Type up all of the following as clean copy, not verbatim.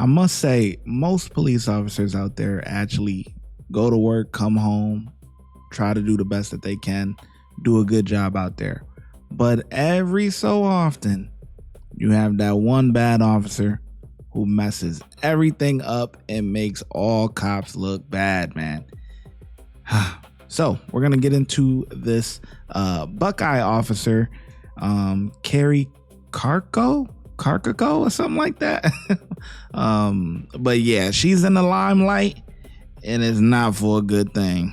I must say, most police officers out there actually go to work, come home, try to do the best that they can, do a good job out there. But every so often, you have that one bad officer who messes everything up and makes all cops look bad, man. So we're going to get into this Buckeye officer, Carri Carrico or something like that. But yeah, she's in the limelight and it's not for a good thing.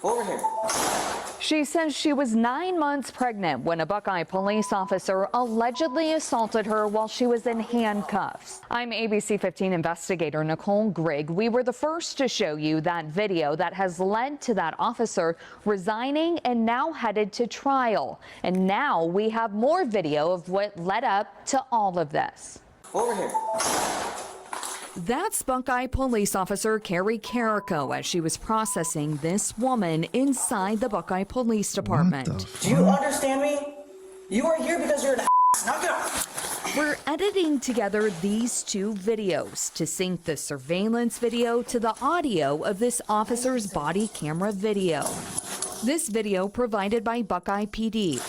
Over here. She says she was 9 months pregnant when a Buckeye police officer allegedly assaulted her while she was in handcuffs. I'm ABC 15 investigator Nicole Grigg. We were the first to show you that video that has led to that officer resigning and now headed to trial. And now we have more video of what led up to all of this. Over here. That's Buckeye police officer Carri Carrico as she was processing this woman inside the Buckeye Police Department. Do you understand me? You are here because you're an ass. Now get up. We're editing together these two videos to sync the surveillance video to the audio of this officer's body camera video. This video provided by Buckeye PD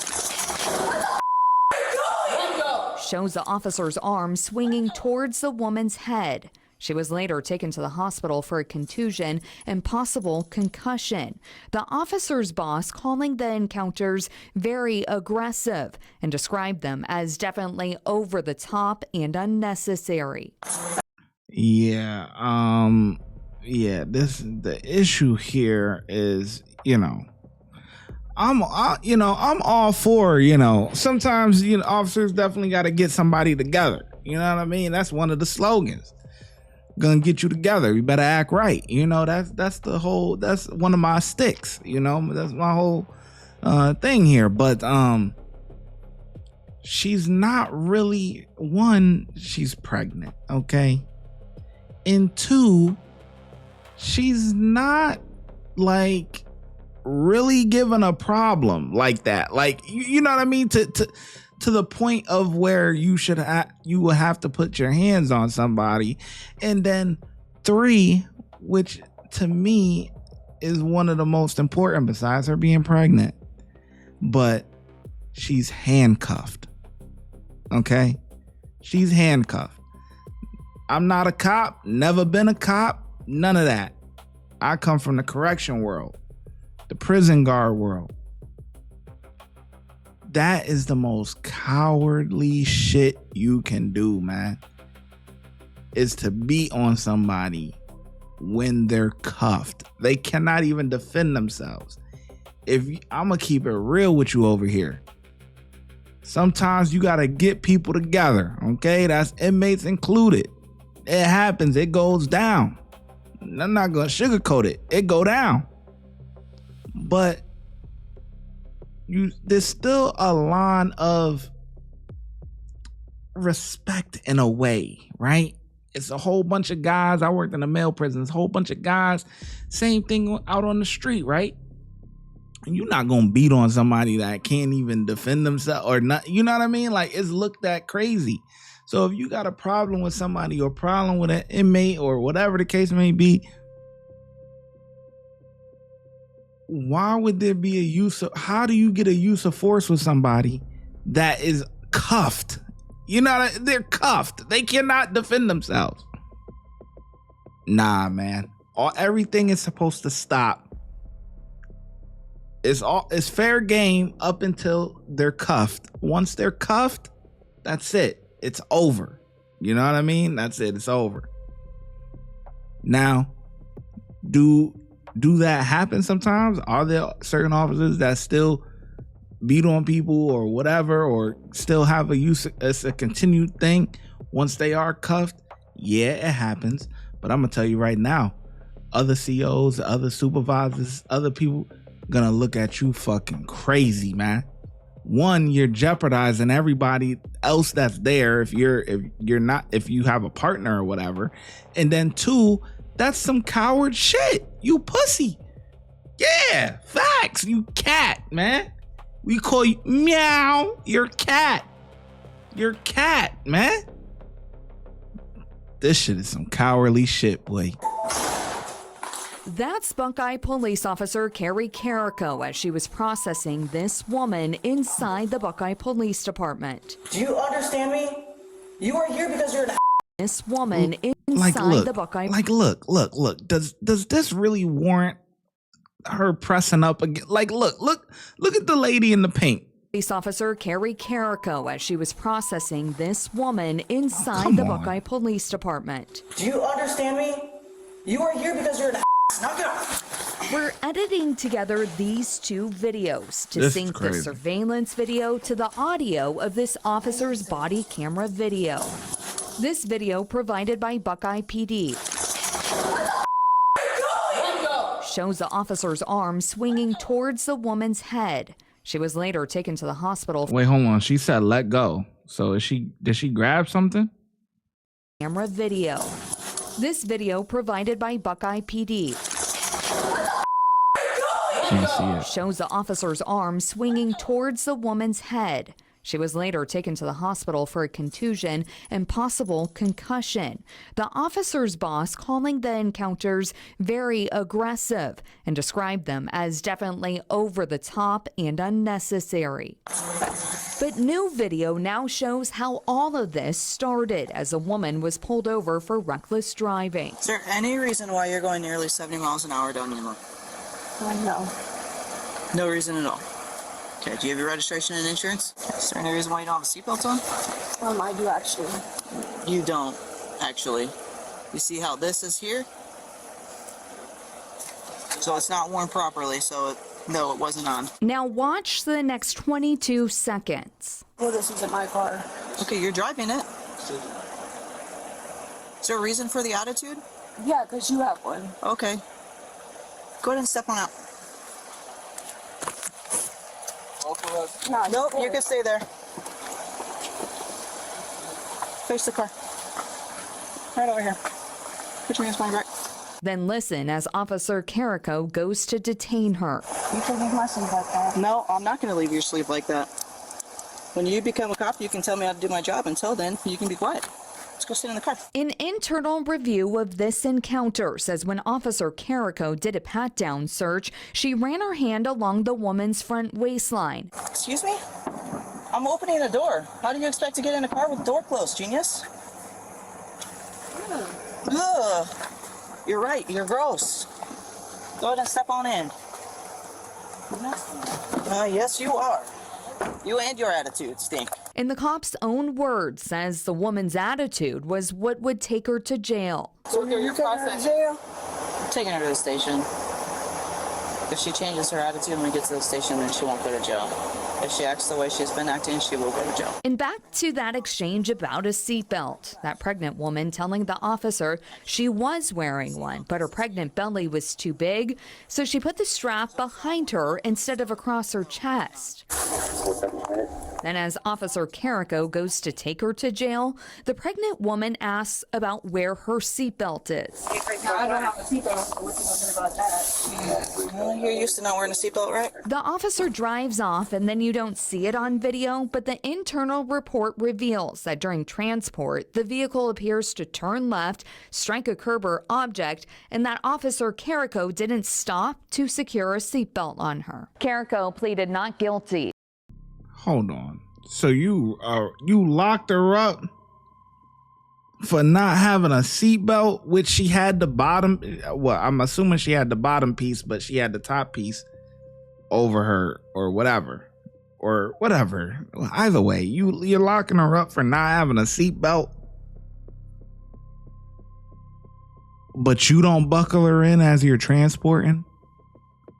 shows the officer's arm swinging towards the woman's head. She was later taken to the hospital for a contusion and possible concussion. The officer's boss calling the encounters very aggressive and described them as definitely over the top and unnecessary. Yeah, the issue here is, I'm all for, sometimes, officers definitely got to get somebody together. You know what I mean? That's one of the slogans. Gonna get you together. You better act right. That's one of my sticks. That's my whole thing here. But she's not really, one, she's pregnant, okay? And two, she's not like really given a problem like that, like you know what I mean, to the point of where you will have to put your hands on somebody. And then three, which to me is one of the most important besides her being pregnant, but she's handcuffed. Okay, she's handcuffed. I'm not a cop, never been a cop, none of that. I come from the correction world, the prison guard world. That is the most cowardly shit you can do, man. Is to beat on somebody when they're cuffed. They cannot even defend themselves. I'm gonna keep it real with you over here. Sometimes you gotta get people together, okay? That's inmates included. It happens, it goes down. I'm not gonna sugarcoat it. It go down. But there's still a line of respect in a way, right? It's a whole bunch of guys. I worked in a male prison. It's a whole bunch of guys. Same thing out on the street, right? And you're not gonna beat on somebody that can't even defend themselves or not. You know what I mean? Like, it's looked at crazy. So if you got a problem with somebody or problem with an inmate or whatever the case may be, why would there be a use of, how do you get a use of force with somebody that is cuffed? They're cuffed. They cannot defend themselves. Nah, man. Everything is supposed to stop. It's fair game up until they're cuffed. Once they're cuffed, that's it. It's over. You know what I mean? That's it. It's over. Now, do that happen sometimes? Are there certain officers that still beat on people or whatever, or still have it's a continued thing once they are cuffed? Yeah, it happens. But I'm gonna tell you right now, other COs, other supervisors, other people gonna look at you fucking crazy, man. One, you're jeopardizing everybody else that's there if you have a partner or whatever. And then two, that's some coward shit. You pussy. Yeah, facts. You cat, man. We call you meow. You're cat. You're cat, man. This shit is some cowardly shit, boy. That's Buckeye police officer Carri Carrico as she was processing this woman inside the Buckeye Police Department. Do you understand me? You are here because you're an This woman inside the Buckeye. Look. Does this really warrant her pressing up again? Like, look at the lady in the pink. Police officer Carri Carrico as she was processing this woman inside the Buckeye Police Department. Do you understand me? You are here because you're an Knock it off. We're editing together these two videos to sync the surveillance video to the audio of this officer's body camera video. This video provided by Buckeye PD shows the officer's arm swinging towards the woman's head. She was later taken to the hospital. Wait, hold on. She said let go. So did she grab something? Camera video. This video provided by Buckeye PD Can't see it. shows the officer's arm swinging towards the woman's head. She was later taken to the hospital for a contusion and possible concussion. The officer's boss calling the encounters very aggressive and described them as definitely over the top and unnecessary. But new video now shows how all of this started as a woman was pulled over for reckless driving. Is there any reason why you're going nearly 70 miles an hour down Nemo? No. No reason at all. Okay, do you have your registration and insurance? Is there any reason why you don't have a seatbelt on? I do actually. You don't, actually. You see how this is here? So it's not worn properly, so no, it wasn't on. Now watch the next 22 seconds. Well, this isn't my car. Okay, you're driving it. Is there a reason for the attitude? Yeah, because you have one. Okay. Go ahead and step on out. Nah, Nope, you can stay there. Face the car. Right over here. Put your hands behind your back. Then listen as Officer Carrico goes to detain her. You can leave my sleep like that. No, I'm not going to leave your sleep like that. When you become a cop, you can tell me how to do my job. Until then, you can be quiet. Let's go sit in the car. An internal review of this encounter says when Officer Carrico did a pat-down search, she ran her hand along the woman's front waistline. Excuse me? I'm opening the door. How do you expect to get in a car with the door closed, genius? Ugh. You're right. You're gross. Go ahead and step on in. Yes, you are. You and your attitude stink. In the cop's own words, says the woman's attitude was what would take her to jail. So you taking her to jail? I'm taking her to the station. If she changes her attitude when we get to the station, then she won't go to jail. If she acts the way she's been acting, she will go to jail. And back to that exchange about a seatbelt. That pregnant woman telling the officer she was wearing one, but her pregnant belly was too big, so she put the strap behind her instead of across her chest. Then as Officer Carrico goes to take her to jail, the pregnant woman asks about where her seatbelt is. No, I don't have a seatbelt. So what you gonna do about that? Well, you're used to not wearing a seatbelt, right? The officer drives off and then you don't see it on video, but the internal report reveals that during transport, the vehicle appears to turn left, strike a curb or object, and that Officer Carrico didn't stop to secure a seatbelt on her. Carrico pleaded not guilty. Hold on. So you locked her up for not having a seatbelt, which she had the bottom. Well, I'm assuming she had the bottom piece, but she had the top piece over her, or whatever. Either way, you're locking her up for not having a seatbelt, but you don't buckle her in as you're transporting.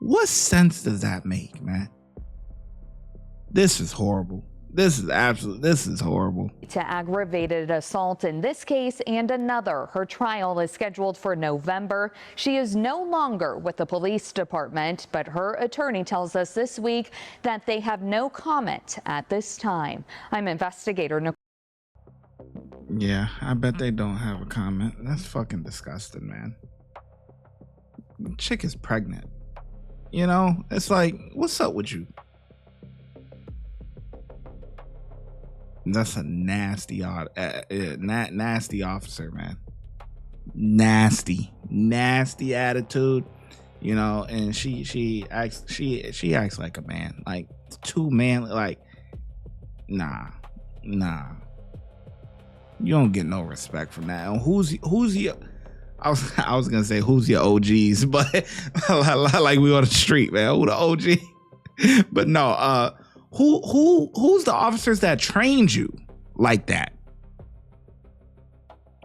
What sense does that make, man? This is horrible. This is horrible. To aggravated assault in this case and another. Her trial is scheduled for November. She is no longer with the police department, but her attorney tells us this week that they have no comment at this time. I'm investigator Nicole. Yeah, I bet they don't have a comment. That's fucking disgusting, man. The chick is pregnant. You know, it's like, what's up with you? That's a nasty officer, man. nasty attitude, you know, and she acts like a man, like too manly, like nah. You don't get no respect from that. And who's your I was gonna say who's your OGs, but like we on the street, man. Who the OG? But no, who's the officers that trained you like that?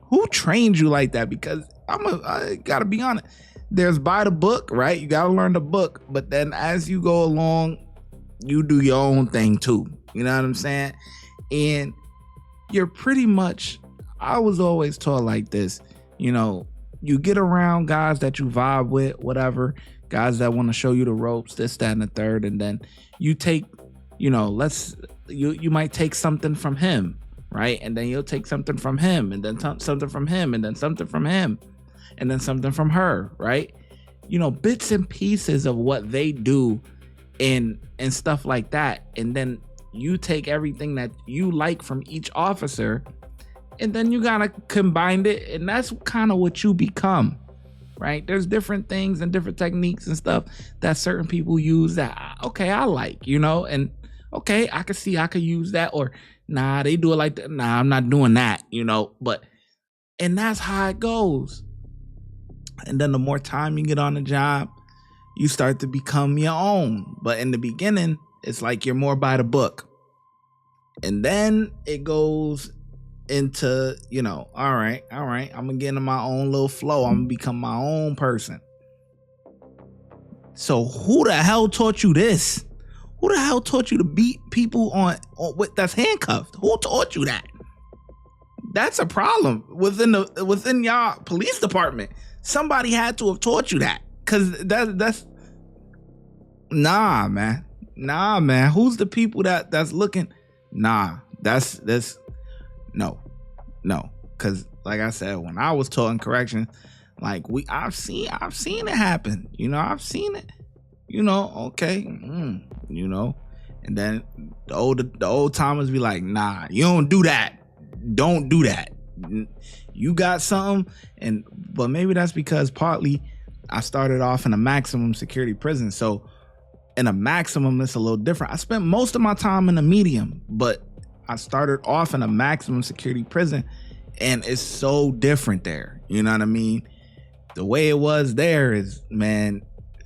Who trained you like that? Because I gotta be honest. There's by the book, right? You gotta learn the book, but then as you go along, you do your own thing too. You know what I'm saying? And you're pretty much, I was always taught like this, you know, you get around guys that you vibe with, whatever, guys that want to show you the ropes, this, that, and the third, and then you take, you know, you might take something from him, right? And then you'll take something from him, and then something from him, and then something from him, and then something from her, right? You know, bits and pieces of what they do and stuff like that. And then you take everything that you like from each officer, and then you gotta combine it, and that's kind of what you become, right? There's different things and different techniques and stuff that certain people use that, okay, I like, you know, and okay, I could see I could use that, or nah, they do it like that. Nah, I'm not doing that, you know, and that's how it goes. And then the more time you get on the job, you start to become your own. But in the beginning, it's like you're more by the book. And then it goes into, you know, all right, I'm gonna get into my own little flow. I'm gonna become my own person. So who the hell taught you this? Who the hell taught you to beat people on that's handcuffed? Who taught you that? That's a problem within y'all police department. Somebody had to have taught you that, cause that's nah, man. Who's the people that's looking? Nah, that's no. Cause like I said, when I was taught in correction, like I've seen it happen. You know, I've seen it. You know, okay, you know, and then the old timers be like, nah, you don't do that. Don't do that. You got something, but maybe that's because partly I started off in a maximum security prison, so in a maximum it's a little different. I spent most of my time in a medium, but I started off in a maximum security prison, and it's so different there. You know what I mean? The way it was there is, man,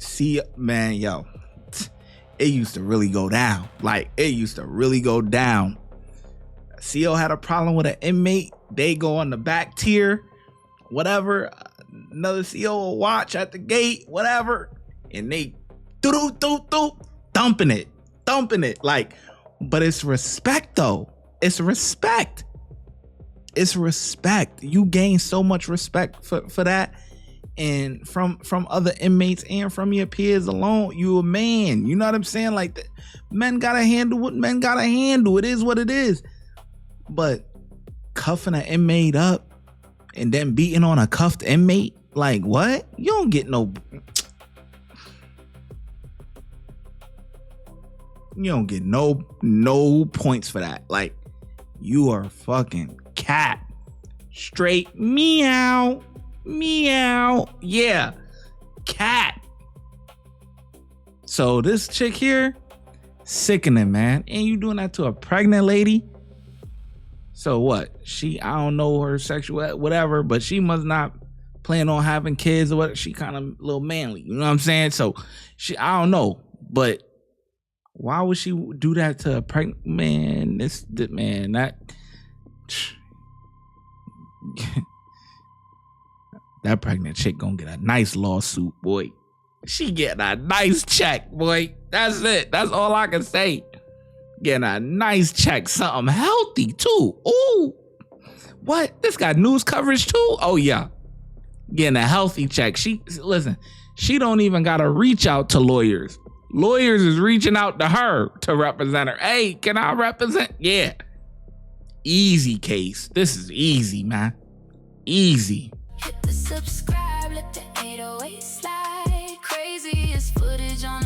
yo, it used to really go down. Like, it used to really go down. CO had a problem with an inmate, they go on the back tier, whatever. Another CO will watch at the gate, whatever, and they dumping it. Like, but it's respect though. It's respect. You gain so much respect for that, and from other inmates and from your peers alone. You a man. You know what I'm saying? Like, men gotta handle what men gotta handle. It is what it is. But cuffing an inmate up and then beating on a cuffed inmate, like, what? You don't get no. You don't get no points for that. Like, you are fucking cat. Straight meow. Yeah, cat. So this chick here, sickening, man. And you doing that to a pregnant lady? So what? I don't know her sexual whatever, but she must not plan on having kids or what. She kind of a little manly, you know what I'm saying? So I don't know, but why would she do that to a pregnant man? That pregnant chick gonna get a nice lawsuit, boy. She getting a nice check, boy. That's it. That's all I can say. Getting a nice check, something healthy too. Ooh, what? This got news coverage too? Oh yeah, getting a healthy check. She don't even gotta reach out to lawyers. Lawyers is reaching out to her to represent her. Hey, can I represent? Yeah, easy case. This is easy, man. Easy. Hit the subscribe, let the 808 slide. Crazy as footage on